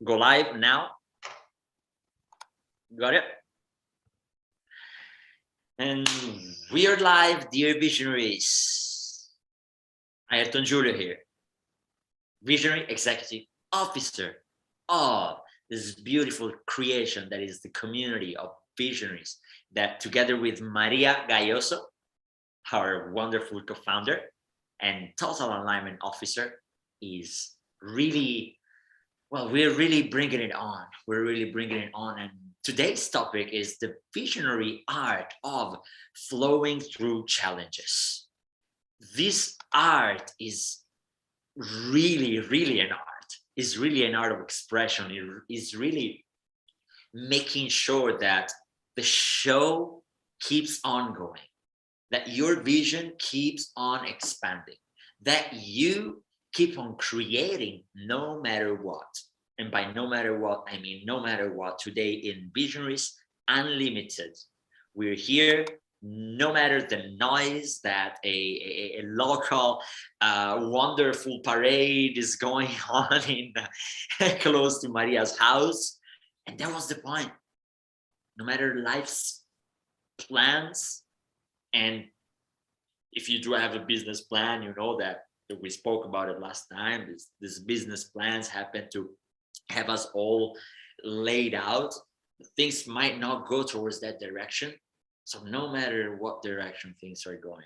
Go live now. Got it? And we are live, dear visionaries. Ayrton Giulio here, Visionary Executive Officer of this beautiful creation that is the community of visionaries that, together with María Gayoso, our wonderful co-founder and total alignment officer, is really, well, we're really bringing it on. We're really bringing it on. And today's topic is the visionary art of flowing through challenges. This art is really an art. It's really an art of expression. It is really making sure that the show keeps on going, that your vision keeps on expanding, that you keep on creating no matter what. And by no matter what, I mean no matter what. Today in Visionaries Unlimited, we're here no matter the noise that a local wonderful parade is going on in close to Maria's house. And that was the point. No matter life's plans, and if you do have a business plan, you know that we spoke about it last time. These business plans happen to have us all laid out. Things might not go towards that direction. So no matter what direction things are going,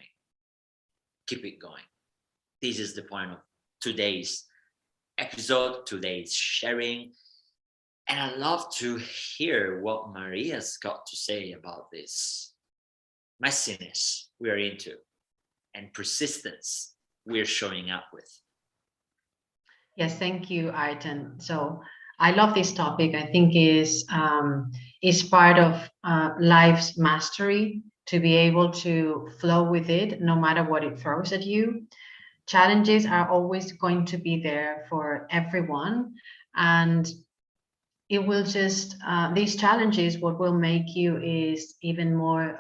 keep it going. This is the point of today's episode, today's sharing. And I love to hear what Maria's got to say about this messiness we are into and persistence we're showing up with. Yes, thank you, Ayrton. So I love this topic. I think is part of life's mastery, to be able to flow with it no matter what it throws at you. Challenges are always going to be there for everyone, and it will just these challenges, what will make you is even more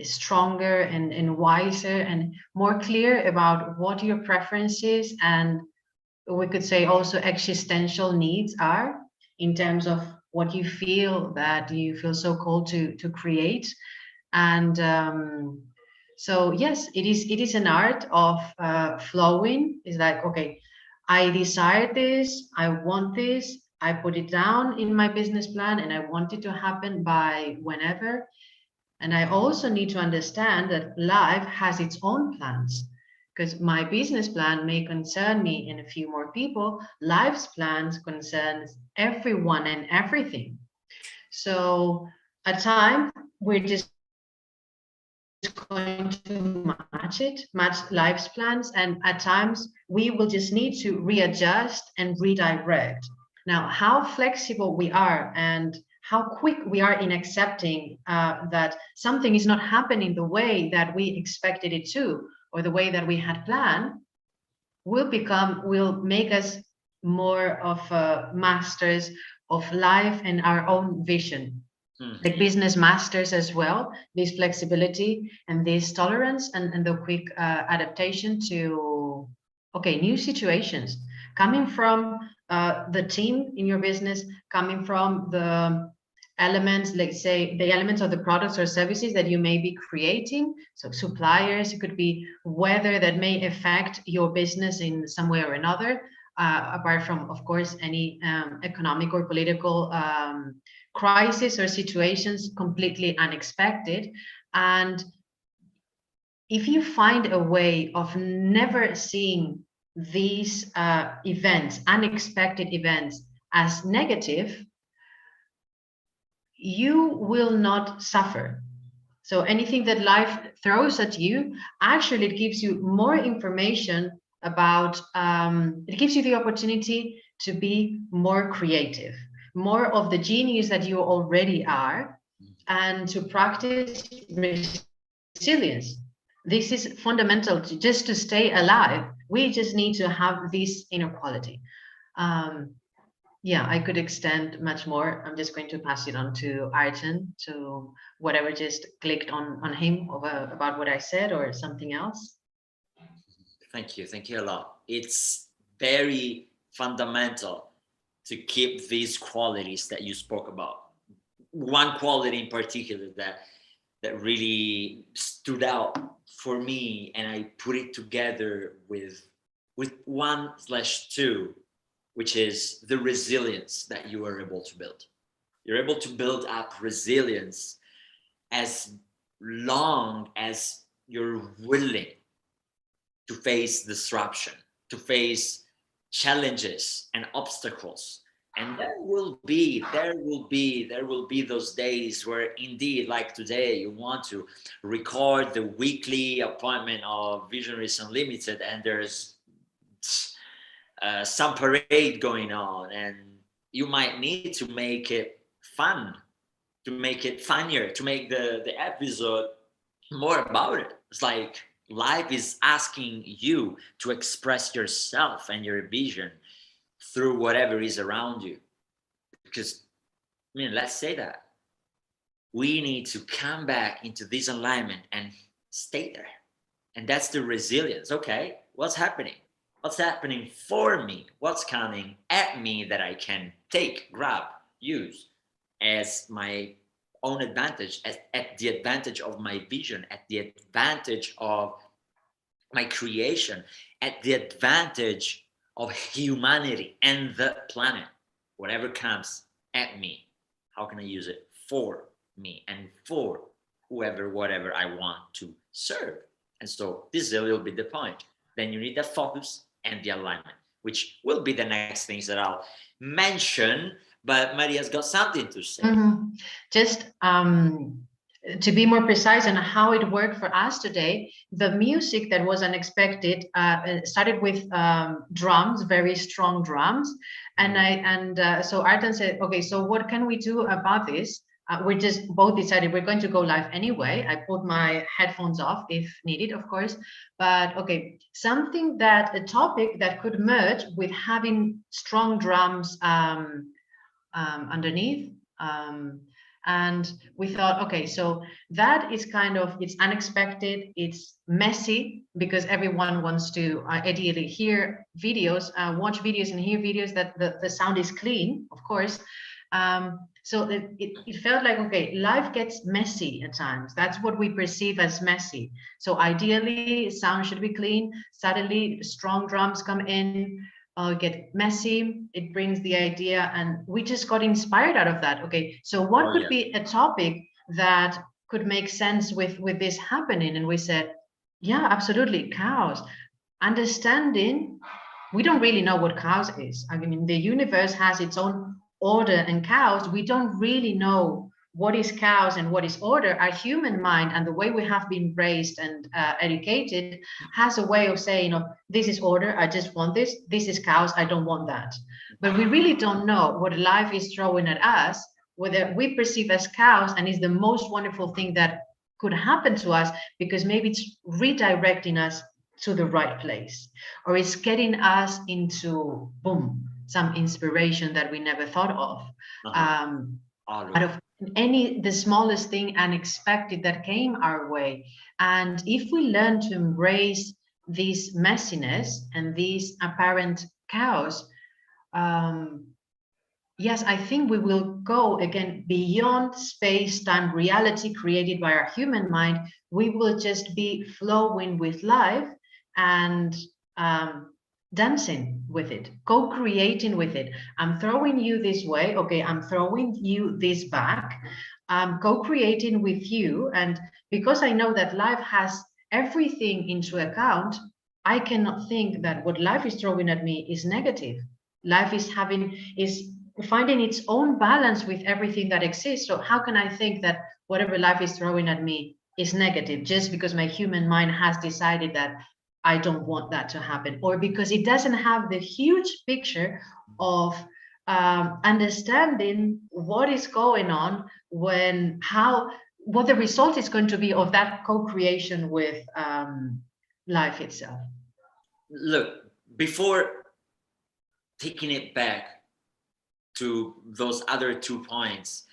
stronger and wiser and more clear about what your preferences and, we could say, also existential needs are, in terms of what you feel so called to create. And so yes, it is an art of flowing. It's like, okay, I desire this, I want this, I put it down in my business plan, and I want it to happen by whenever. And I also need to understand that life has its own plans, because my business plan may concern me and a few more people. Life's plans concerns everyone and everything. So at time, we're just going to match life's plans. And at times we will just need to readjust and redirect. Now, how flexible we are and how quick we are in accepting that something is not happening the way that we expected it to, or the way that we had planned, will make us more of masters of life and our own vision. Like business masters as well, this flexibility and this tolerance and the quick adaptation to new situations, coming from the team in your business, coming from the elements, let's say the elements of the products or services that you may be creating. So suppliers, it could be weather that may affect your business in some way or another, apart from, of course, any economic or political crisis or situations completely unexpected. And if you find a way of never seeing these events, unexpected events, as negative, you will not suffer. So anything that life throws at you, actually it gives you more information about, it gives you the opportunity to be more creative, more of the genius that you already are, and to practice resilience. This is fundamental just to stay alive. We just need to have this inner quality. Yeah, I could extend much more. I'm just going to pass it on to Ayrton, to whatever just clicked on him about what I said or something else. Thank you a lot. It's very fundamental to keep these qualities that you spoke about. One quality in particular that really stood out for me, and I put it together with 1/2, which is the resilience that you are able to build. You're able to build up resilience as long as you're willing to face disruption, to face challenges and obstacles. And there will be those days where indeed, like today, you want to record the weekly appointment of Visionaries Unlimited, and there's some parade going on, and you might need to make it fun, to make it funnier, to make the episode more about it. It's like life is asking you to express yourself and your vision through whatever is around you. Because, I mean, let's say that we need to come back into this alignment and stay there. And that's the resilience. Okay, what's happening? What's happening for me? What's coming at me that I can take, grab, use as my own advantage, at the advantage of my vision, at the advantage of my creation, at the advantage of humanity and the planet. Whatever comes at me, how can I use it for me and for whoever, whatever I want to serve? And so this is a little bit the point. Then you need the focus and the alignment, which will be the next things that I'll mention. But Maria's got something to say. Just to be more precise on how it worked for us today, the music that was unexpected started with drums, very strong drums, and so Ayrton said, okay, so what can we do about this? We just both decided we're going to go live anyway. I put my headphones off if needed, of course, but okay, something that a topic that could merge with having strong drums underneath. And we thought, okay, so that is kind of, it's unexpected, it's messy, because everyone wants to ideally hear videos, watch videos and hear videos that the sound is clean, of course. So it felt like, okay, life gets messy at times. That's what we perceive as messy. So ideally, sound should be clean. Suddenly, strong drums come in, get messy. It brings the idea, and we just got inspired out of that. Okay, so what could be a topic that could make sense with this happening? And we said, yeah, absolutely, cows. Understanding, we don't really know what cows is. I mean, the universe has its own order, and cows, we don't really know what is cows and what is order. Our human mind and the way we have been raised and educated has a way of saying, oh, this is order, I just want this. This is cows, I don't want that. But we really don't know what life is throwing at us, whether we perceive as cows, and is the most wonderful thing that could happen to us, because maybe it's redirecting us to the right place, or it's getting us into, boom, some inspiration that we never thought of. Out of the smallest thing unexpected that came our way. And if we learn to embrace this messiness and these apparent chaos, yes, I think we will go again beyond space-time reality created by our human mind. We will just be flowing with life and dancing with it, co-creating with it. I'm throwing you this way, okay, I'm throwing you this back. I'm co-creating with you, and because I know that life has everything into account, I cannot think that what life is throwing at me is negative. Life is finding its own balance with everything that exists. So how can I think that whatever life is throwing at me is negative just because my human mind has decided that I don't want that to happen, or because it doesn't have the huge picture of understanding what is going on, what the result is going to be of that co-creation with life itself. Look, before taking it back to those other 2 points,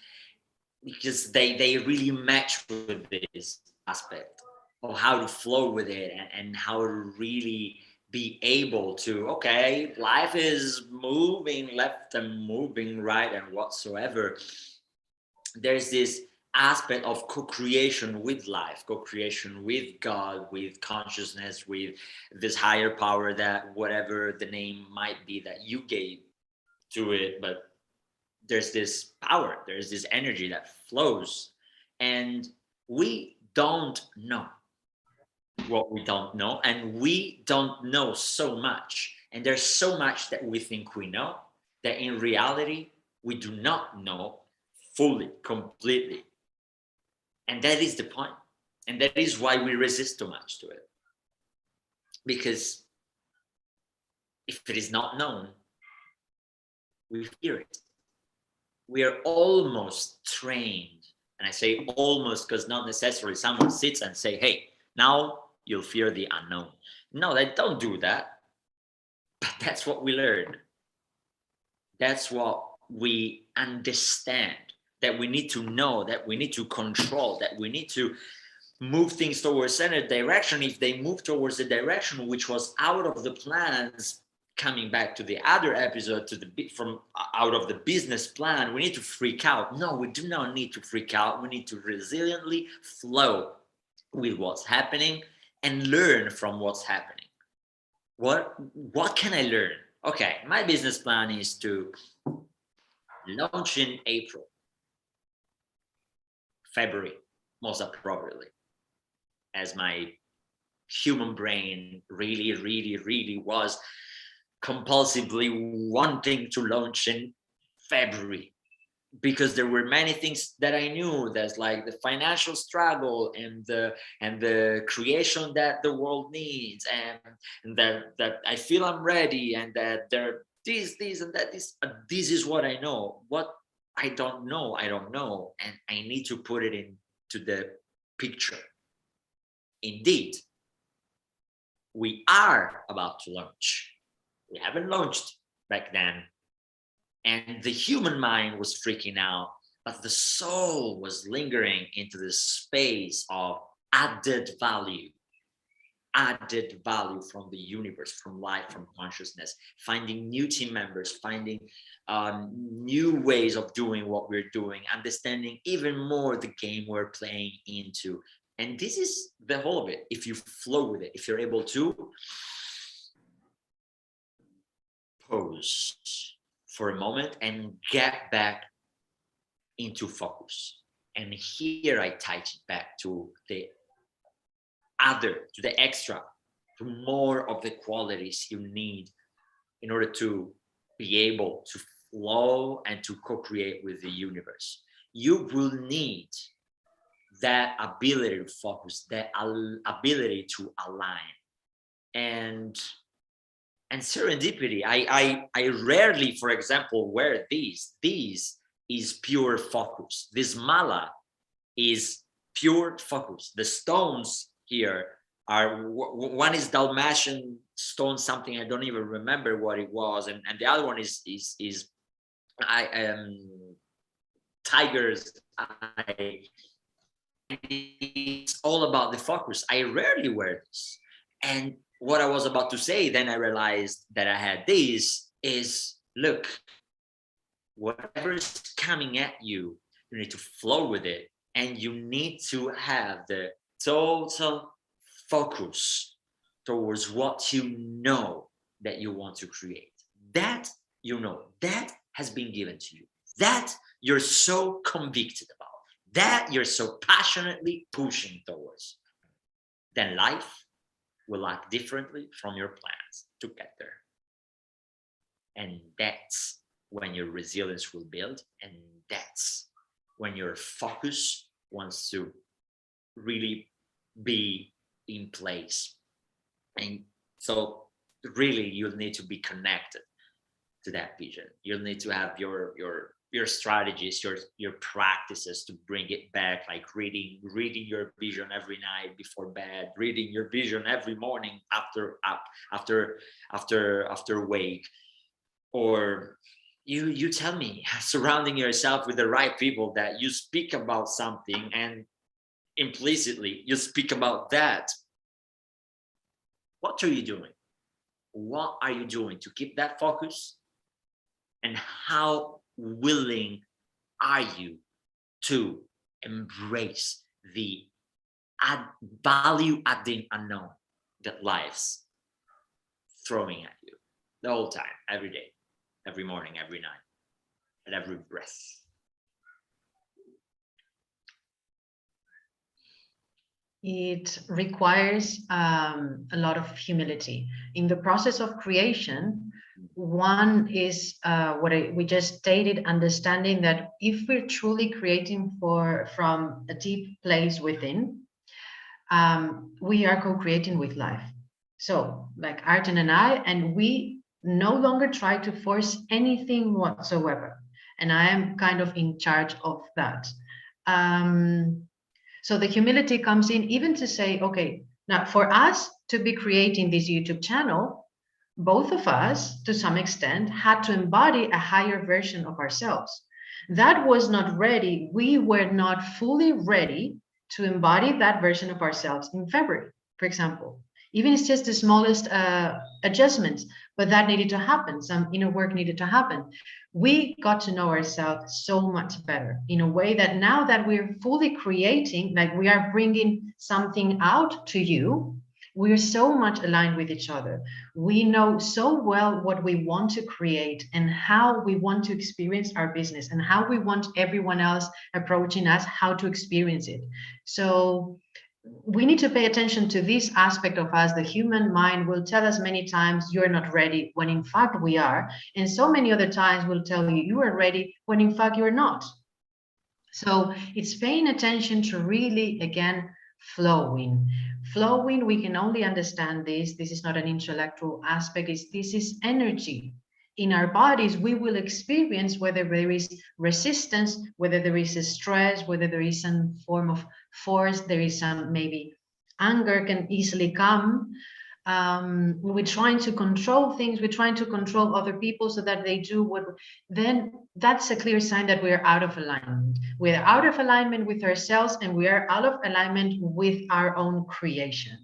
because they really match with this aspect of how to flow with it and how to really be able to, okay, life is moving left and moving right and whatsoever. There's this aspect of co-creation with life, co-creation with God, with consciousness, with this higher power, that whatever the name might be that you gave to it, but there's this power, there's this energy that flows, and we don't know what we don't know, and we don't know so much, and there's so much that we think we know that in reality we do not know fully, completely. And that is the point, and that is why we resist too much to it, because if it is not known, we fear it. We are almost trained, and I say almost because not necessarily someone sits and say, hey, now you'll fear the unknown. No, they don't do that, but that's what we learn. That's what we understand, that we need to know, that we need to control, that we need to move things towards a direction. If they move towards a direction which was out of the plans, coming back to the other episode, to the from out of the business plan, we need to freak out. No, we do not need to freak out. We need to resiliently flow with what's happening and learn from what's happening. What can I learn? Okay, my business plan is to launch in April, February, most appropriately, as my human brain really was compulsively wanting to launch in February, because there were many things that I knew. There's like the financial struggle and the creation that the world needs, and that I feel I'm ready, and that there this and that this is what I know. What I don't know, I don't know, and I need to put it into the picture. Indeed, we are about to launch. We haven't launched back then, and the human mind was freaking out, but the soul was lingering into this space of added value from the universe, from life, from consciousness, finding new team members, finding new ways of doing what we're doing, understanding even more the game we're playing into. And this is the whole of it. If you flow with it, if you're able to pause for a moment and get back into focus. And here I touch it back to the extra, to more of the qualities you need in order to be able to flow and to co-create with the universe. You will need that ability to focus, that ability to align, and serendipity. I rarely, for example, wear these. These is pure focus. This mala is pure focus. The stones here are, one is Dalmatian stone, something I don't even remember what it was, and the other one is tiger's eye. It's all about the focus. I rarely wear this. And what I was about to say, then I realized that I had this, is look, whatever is coming at you, you need to flow with it, and you need to have the total focus towards what you know that you want to create. That you know, that has been given to you, that you're so convicted about, that you're so passionately pushing towards. Then life will act differently from your plans to get there. And that's when your resilience will build, and that's when your focus wants to really be in place. And so really you'll need to be connected to that vision. You'll need to have your strategies, your practices to bring it back, like reading your vision every night before bed, reading your vision every morning after wake. Or you tell me, surrounding yourself with the right people, that you speak about something and implicitly you speak about that. What are you doing? what are you doing to keep that focus, and how willing are you to embrace the value adding unknown that life's throwing at you the whole time, every day, every morning, every night, at every breath. It requires a lot of humility. In the process of creation, one is we just stated, understanding that if we're truly creating from a deep place within, we are co-creating with life. So like Ayrton and we no longer try to force anything whatsoever. And I am kind of in charge of that. So the humility comes in even to say, okay, now for us to be creating this YouTube channel, both of us, to some extent, had to embody a higher version of ourselves. That was not ready. We were not fully ready to embody that version of ourselves in February, for example. Even it's just the smallest adjustments, but that needed to happen. Some inner work needed to happen. We got to know ourselves so much better in a way that now that we're fully creating, like we are bringing something out to you, we're so much aligned with each other. We know so well what we want to create and how we want to experience our business and how we want everyone else approaching us, how to experience it. So we need to pay attention to this aspect of us. The human mind will tell us many times you're not ready, when in fact we are. And so many other times will tell you you are ready, when in fact you're not. So it's paying attention to really, again, flowing. Flowing, we can only understand this. This is not an intellectual aspect. This is energy. In our bodies, we will experience whether there is resistance, whether there is a stress, whether there is some form of force, there is some maybe anger can easily come. We're trying to control things, we're trying to control other people so that they do what, then that's a clear sign that we're out of alignment. We're out of alignment with ourselves and we are out of alignment with our own creation.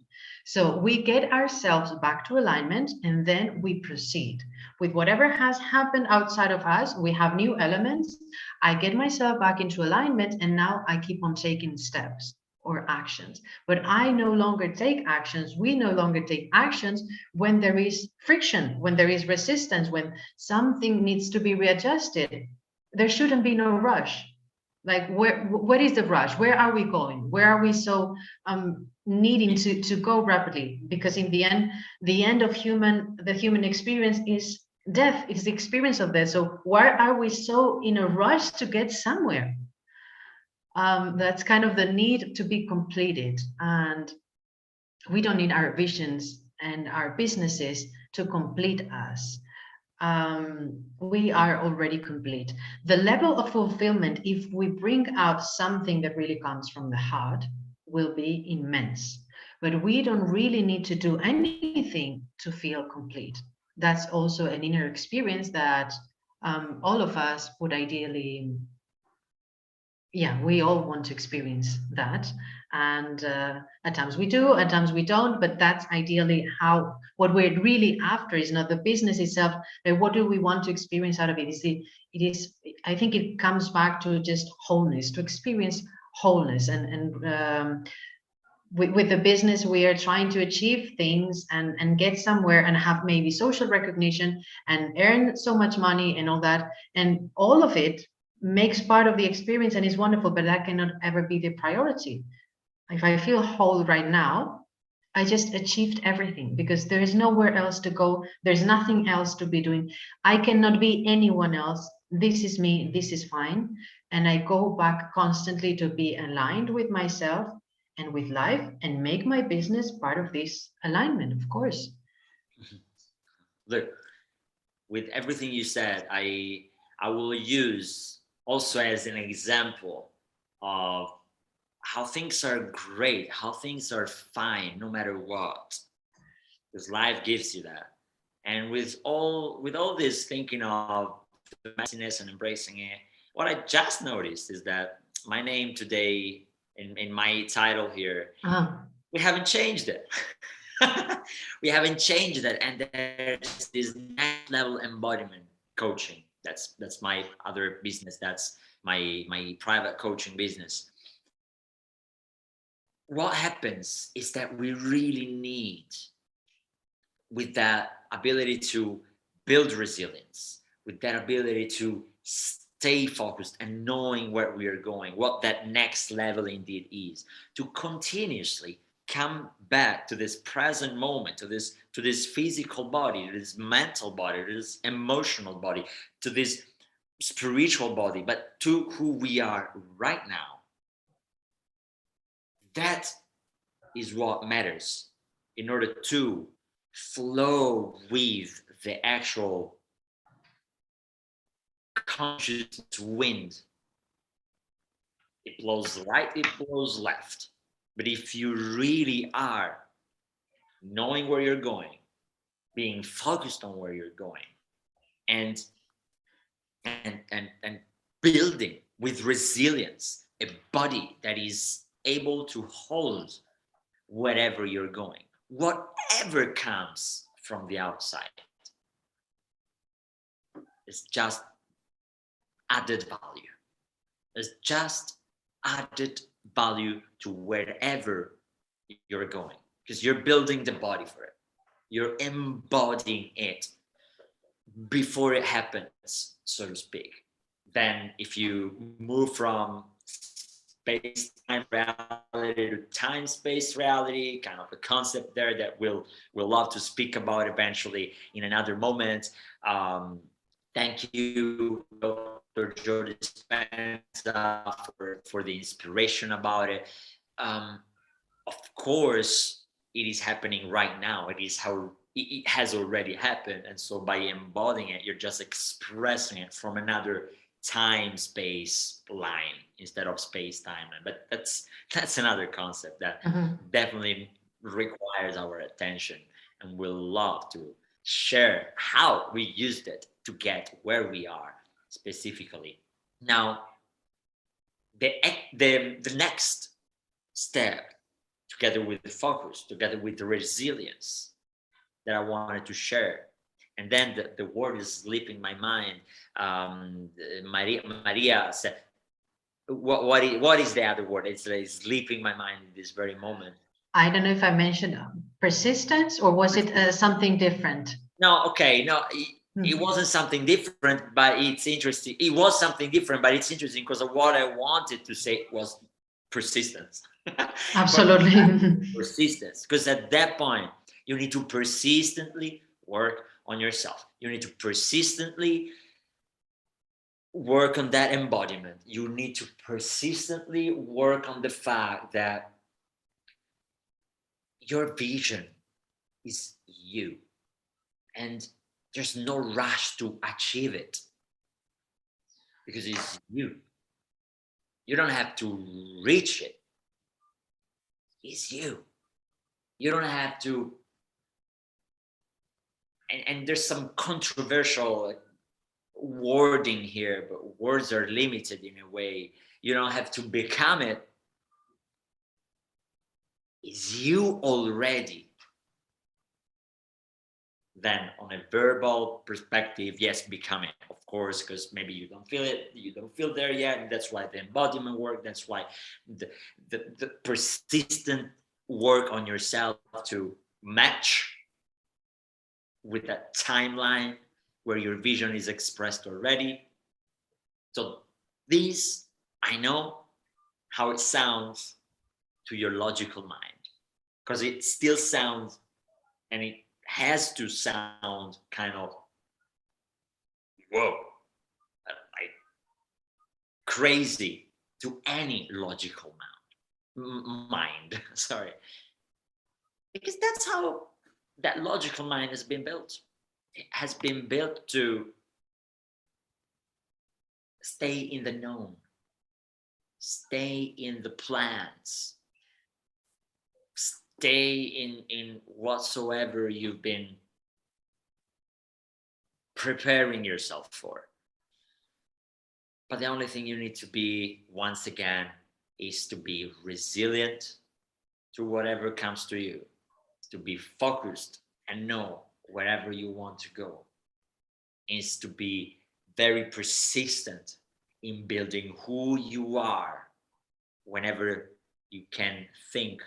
So we get ourselves back to alignment and then we proceed with whatever has happened outside of us. We have new elements. I get myself back into alignment and now I keep on taking steps or actions. But I no longer take actions. We no longer take actions when there is friction, when there is resistance, when something needs to be readjusted. There shouldn't be no rush. Like what is the rush? Where are we going? Where are we so needing to go rapidly? Because in the end of the human experience is death. It's the experience of death. So why are we so in a rush to get somewhere? That's kind of the need to be completed. And we don't need our visions and our businesses to complete us. We are already complete. The level of fulfillment, if we bring out something that really comes from the heart, will be immense. But we don't really need to do anything to feel complete. That's also an inner experience that all of us would ideally, yeah, we all want to experience that. And at times we do, at times we don't, but that's ideally how, what we're really after is not the business itself, but what do we want to experience out of it? I think it comes back to just wholeness, to experience wholeness. And with the business, we are trying to achieve things and get somewhere and have maybe social recognition and earn so much money and all that. And all of it makes part of the experience and is wonderful, but that cannot ever be the priority. If I feel whole right now, I just achieved everything because there is nowhere else to go. There's nothing else to be doing. I cannot be anyone else. This is me. This is fine. And I go back constantly to be aligned with myself and with life and make my business part of this alignment, of course. Look, with everything you said, I will use also as an example of how things are great, how things are fine no matter what, because life gives you that. And with all this thinking of the messiness and embracing it, what I just noticed is that my name today in my title here, we haven't changed it. We haven't changed that, and there's this next level embodiment coaching. That's my other business. That's my private coaching business. What happens is that we really need, with that ability to build resilience, with that ability to stay focused and knowing where we are going, what that next level indeed is, to continuously come back to this present moment, to this physical body, to this mental body, to this emotional body, to this spiritual body, but to who we are right now. That is what matters in order to flow with the actual conscious wind. It blows right, it blows left. But if you really are knowing where you're going, being focused on where you're going, and and building with resilience a body that is able to hold wherever you're going, whatever comes from the outside, it's just added value. It's just added value to wherever you're going, because you're building the body for it. You're embodying it before it happens, so to speak. Then if you move from space-time reality to time-space reality, kind of a concept there that we'll love to speak about eventually in another moment. Thank you, Dr. Joe Dispenza, for the inspiration about it. Of course, it is happening right now. It is how it has already happened, and so by embodying it, you're just expressing it from another time space line instead of space timeline. But that's another concept that definitely requires our attention, and we'll love to share how we used it to get where we are specifically. Now, the next step, together with the focus, together with the resilience that I wanted to share. And then the word is slipping my mind. Maria said, what is the other word? It's sleeping my mind in this very moment. I don't know if I mentioned persistence, or was it something different? No, okay, no, it wasn't something different, but it's interesting. It was something different, but it's interesting because what I wanted to say was persistence. Absolutely. Persistence, because at that point you need to persistently work on yourself. You need to persistently work on that embodiment. You need to persistently work on the fact that your vision is you, and there's no rush to achieve it because it's you. You don't have to reach it. It's you. You don't have to. And there's some controversial wording here, but words are limited in a way. You don't have to become it. It's you already. Then on a verbal perspective, yes, become it, of course, because maybe you don't feel it, you don't feel there yet, and that's why the embodiment work, that's why the persistent work on yourself to match with that timeline where your vision is expressed already. So this, I know how it sounds to your logical mind, because it still sounds, and it has to sound kind of, whoa, like crazy to any logical mind. Sorry, because that's how that logical mind has been built. It has been built to stay in the known, stay in the plans, stay in whatsoever you've been preparing yourself for. But the only thing you need to be, once again, is to be resilient to whatever comes to you, to be focused and know wherever you want to go, is to be very persistent in building who you are whenever you can think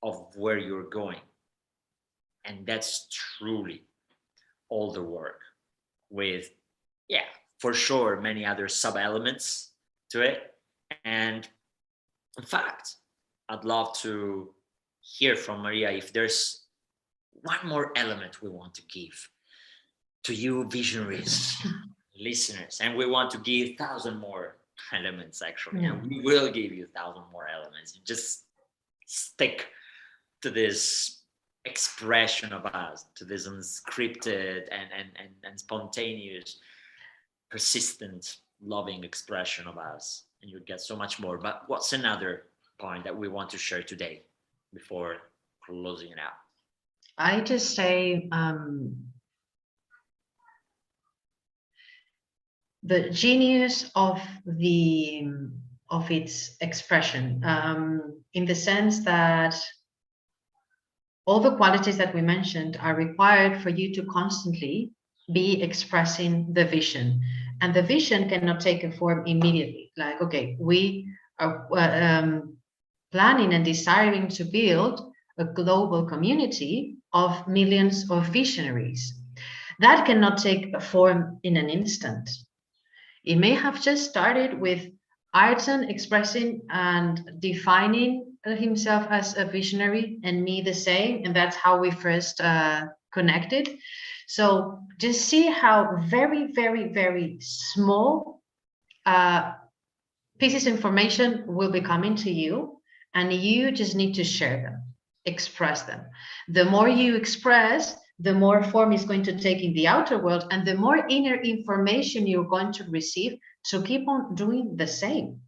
of where you're going. And that's truly all the work, with, yeah, for sure, many other sub elements to it. And in fact, I'd love to hear from Maria if there's one more element we want to give to you visionaries listeners, and we want to give 1,000 more elements actually, and we will give you 1,000 more elements. You just stick to this expression of us, to this unscripted and spontaneous, persistent, loving expression of us, and you get so much more. But what's another point that we want to share today before closing it out? I just say the genius of its expression, in the sense that all the qualities that we mentioned are required for you to constantly be expressing the vision. And the vision cannot take a form immediately. Like, okay, we are planning and desiring to build a global community of millions of visionaries. That cannot take a form in an instant. It may have just started with Ayrton expressing and defining himself as a visionary, and me the same, and that's how we first connected. So just see how very, very, very small pieces of information will be coming to you, and you just need to share them, express them. The more you express, the more form is going to take in the outer world, and the more inner information you're going to receive to keep on doing the same.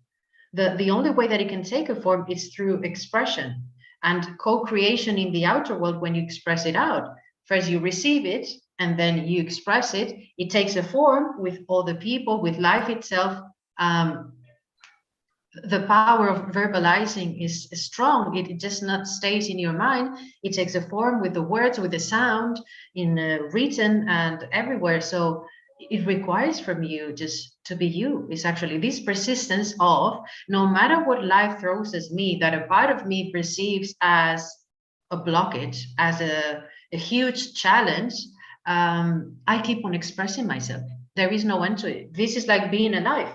The only way that it can take a form is through expression and co-creation in the outer world. When you express it out, first you receive it, and then you express it. It takes a form with all the people, with life itself. The power of verbalizing is strong. It just not stays in your mind. It takes a form with the words, with the sound, in written and everywhere. So it requires from you just to be you. It's actually this persistence of, no matter what life throws at me, that a part of me perceives as a blockage, as a huge challenge, I keep on expressing myself. There is no end to it. This is like being alive.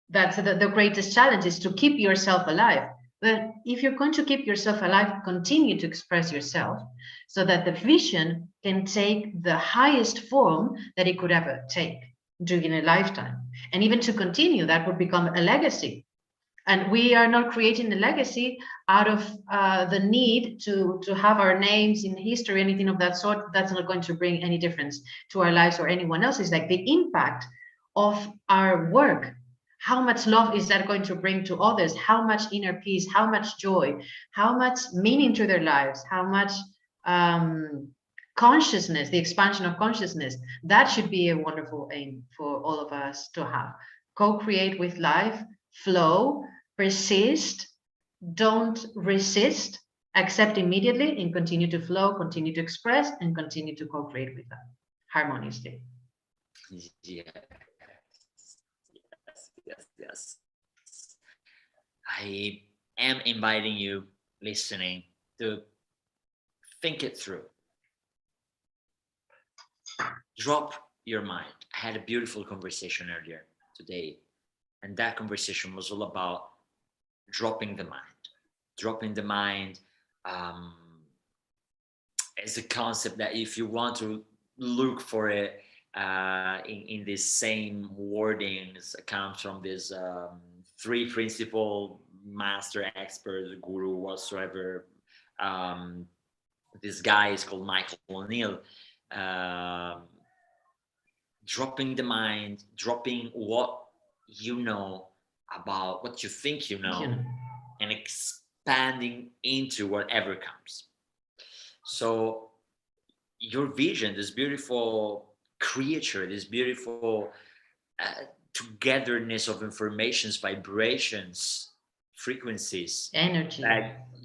That's the greatest challenge, is to keep yourself alive. But if you're going to keep yourself alive, continue to express yourself so that the vision can take the highest form that it could ever take during a lifetime. And even to continue, that would become a legacy. And we are not creating a legacy out of the need to have our names in history, anything of that sort. That's not going to bring any difference to our lives or anyone else's. Like the impact of our work, how much love is that going to bring to others? How much inner peace, how much joy, how much meaning to their lives, how much consciousness, the expansion of consciousness. That should be a wonderful aim for all of us to have. Co-create with life, flow, persist, don't resist, accept immediately, and continue to flow, continue to express, and continue to co-create with that harmoniously. Yes, yes. I am inviting you listening to think it through. Drop your mind. I had a beautiful conversation earlier today, and that conversation was all about dropping the mind. Dropping the mind is a concept that, if you want to look for it in this same wordings, comes from this three principle master expert guru whatsoever. This guy is called Michael O'Neill. Dropping the mind, dropping what you know about what you think you know, and expanding into whatever comes. So your vision, this beautiful creature, this beautiful togetherness of informations, vibrations, frequencies, energy.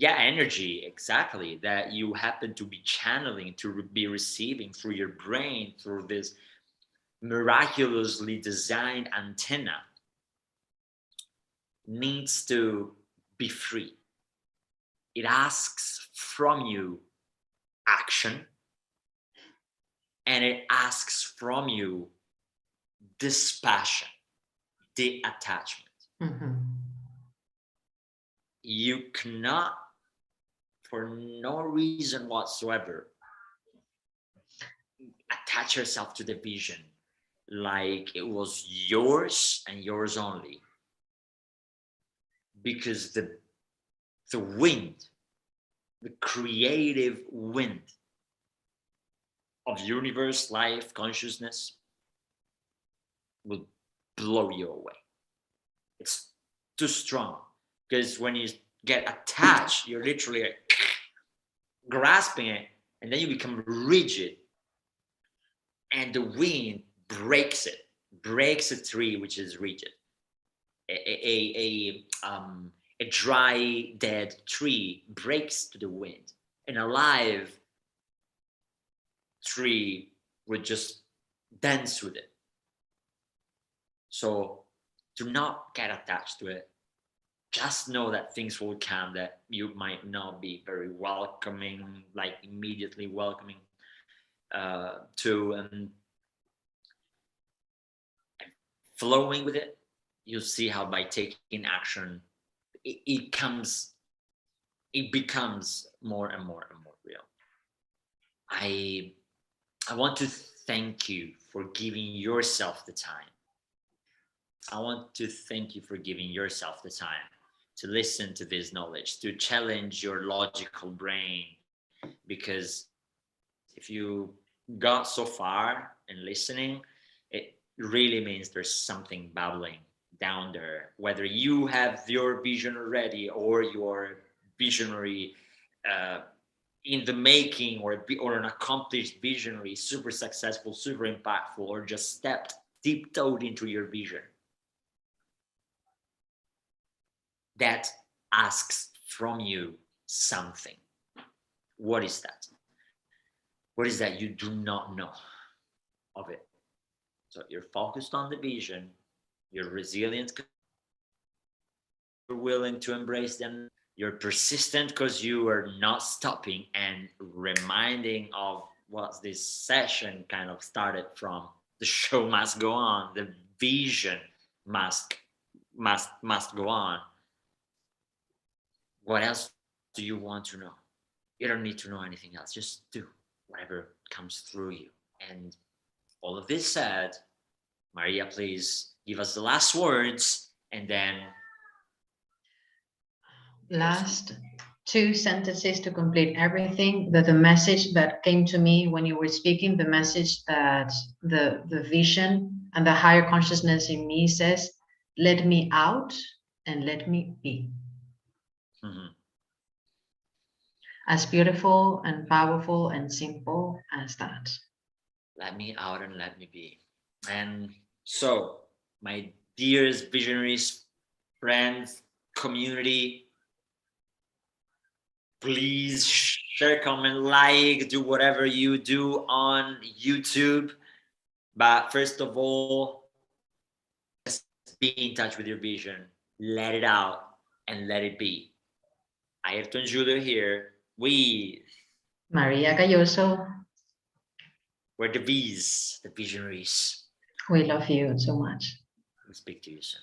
Energy, exactly, that you happen to be channeling, to be receiving through your brain, through this miraculously designed antenna, needs to be free. It asks from you action, and it asks from you dispassion, detachment. Mm-hmm. You cannot, for no reason whatsoever, attach yourself to the vision like it was yours and yours only, because the wind, the creative wind of universe, life, consciousness will blow you away. It's too strong, because when you get attached, you're literally like grasping it, and then you become rigid, and the wind breaks a tree which is rigid. A dry, dead tree breaks to the wind. An alive tree would just dance with it. So do not get attached to it. Just know that things will come that you might not be very welcoming, like immediately welcoming to, and flowing with it. You'll see how by taking action, it becomes more and more and more real. I want to thank you for giving yourself the time. I want to thank you for giving yourself the time to listen to this knowledge, to challenge your logical brain, because if you got so far in listening, it really means there's something bubbling down there, whether you have your vision already or your visionary in the making, or an accomplished visionary, super successful, super impactful, or just stepped tiptoed into your vision. That asks from you something. What is that? What is that you do not know of it? So you're focused on the vision, you're resilient, you're willing to embrace them, you're persistent because you are not stopping and reminding of what this session kind of started from. The show must go on, the vision must go on. What else do you want to know? You don't need to know anything else. Just do whatever comes through you. And all of this said, Maria, please give us the last words, and then last two sentences to complete everything. That the message that came to me when you were speaking, the message that the vision and the higher consciousness in me says, let me out and let me be. Mm-hmm. As beautiful and powerful and simple as that. Let me out and let me be. And so, my dearest visionaries, friends, community, please share, comment, like, do whatever you do on YouTube. But first of all, just be in touch with your vision, let it out and let it be. Ayrton Giulio here with María Gayoso. We're the V's, the Visionaries. We love you so much. We'll speak to you soon.